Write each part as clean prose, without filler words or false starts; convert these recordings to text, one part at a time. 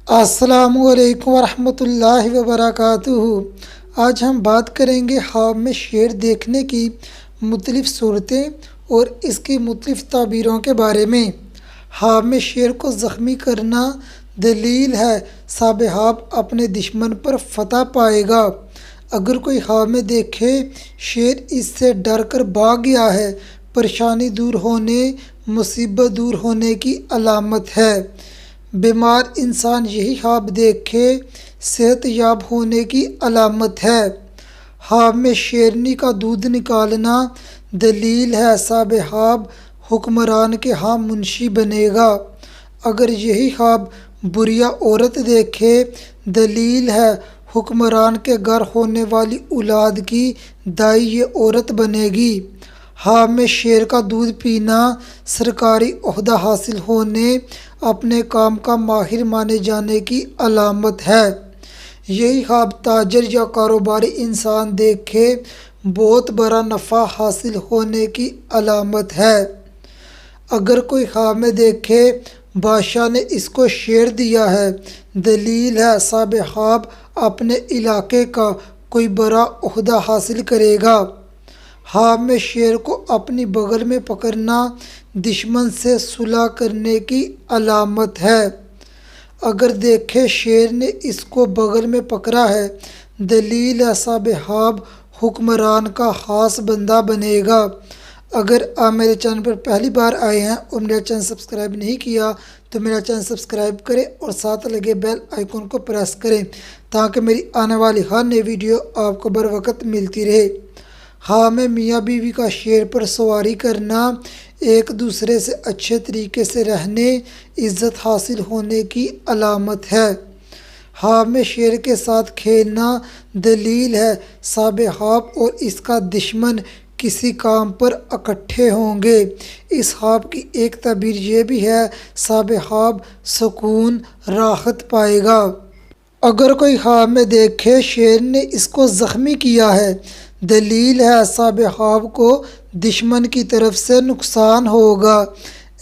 अस्सलामुअलैकुम वरहमतुल्लाहि वबरकातुहू। आज हम बात करेंगे ख्वाब में शेर देखने की मुख्तलिफ़ सूरतें और इसकी मुख्तलिफ़ ताबीरों के बारे में। ख्वाब में शेर को ज़ख्मी करना दलील है साबिहाब अपने दुश्मन पर फतह पाएगा। अगर कोई ख्वाब में देखे शेर इससे डर कर भाग गया है, परेशानी दूर होने, मुसीबत दूर होने की अलामत है। बीमार इंसान यही ख्वाब देखे सेहतयाब होने की अलामत है। ख्वाब में शेरनी का दूध निकालना दलील है साबिहाब हुक्मरान के यहाँ मुंशी बनेगा। अगर यही ख्वाब बुरिया औरत देखे दलील है हुक्मरान के घर होने वाली औलाद की दाई ये औरत बनेगी। ख्वाब में शेर का दूध पीना सरकारी ओहदा हासिल होने, अपने काम का माहिर माने जाने की अलामत है। यही ख्वाब ताजर या कारोबारी इंसान देखे बहुत बड़ा नफ़ा हासिल होने की अलामत है। अगर कोई ख्वाब में देखे बादशाह ने इसको शेर दिया है, दलील है साबिहाब अपने इलाके का कोई बड़ा ओहदा हासिल करेगा। ख्वाब में शेर को अपनी बगल में पकड़ना दुश्मन से सुलह करने की अलामत है। अगर देखे शेर ने इसको बगल में पकड़ा है, दलील है साबिहाब हुक्मरान का खास बंदा बनेगा। अगर आप मेरे चैनल पर पहली बार आए हैं और मेरा चैनल सब्सक्राइब नहीं किया तो मेरा चैनल सब्सक्राइब करें और साथ लगे बेल आइकन को प्रेस करें ताकि मेरी आने वाली हर नई वीडियो आपको बर वक्त मिलती रहे। ख्वाब में मियाँ बीवी का शेर पर सवारी करना एक दूसरे से अच्छे तरीके से रहने, इज़्ज़त हासिल होने की अलामत है। ख्वाब में शेर के साथ खेलना दलील है साबिहाब और इसका दुश्मन किसी काम पर इकट्ठे होंगे। इस ख्वाब की एक ताबीर ये भी है साबिहाब सुकून राहत पाएगा। अगर कोई ख्वाब में देखे शेर ने इसको ज़ख्मी किया है, दलील है साबिहाब को दुश्मन की तरफ से नुकसान होगा।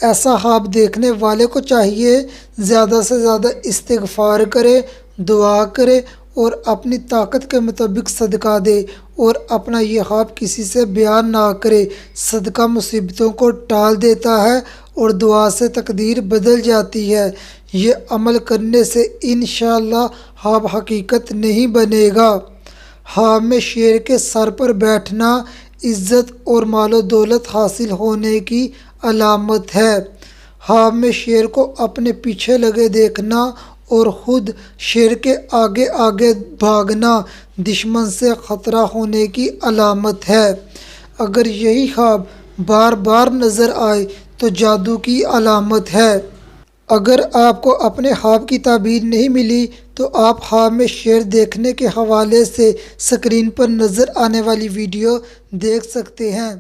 ऐसा ख्वाब देखने वाले को चाहिए ज़्यादा से ज़्यादा इस्तिग़फ़ार करे, दुआ करे और अपनी ताकत के मुताबिक सदका दे और अपना ये ख्वाब किसी से बयान ना करे। सदका मुसीबतों को टाल देता है और दुआ से तकदीर बदल जाती है। ये अमल करने से इंशाअल्लाह ख्वाब हकीकत नहीं बनेगा। ख्वाब में शेर के सर पर बैठना इज़्ज़त और मालो दौलत हासिल होने की अलामत है। ख्वाब में शेर को अपने पीछे लगे देखना और ख़ुद शेर के आगे आगे भागना दुश्मन से ख़तरा होने की अलामत है। अगर यही ख्वाब बार बार नज़र आए तो जादू की अलामत है। अगर आपको अपने ख्वाब की ताबीर नहीं मिली तो आप ख्वाब में शेर देखने के हवाले से स्क्रीन पर नज़र आने वाली वीडियो देख सकते हैं।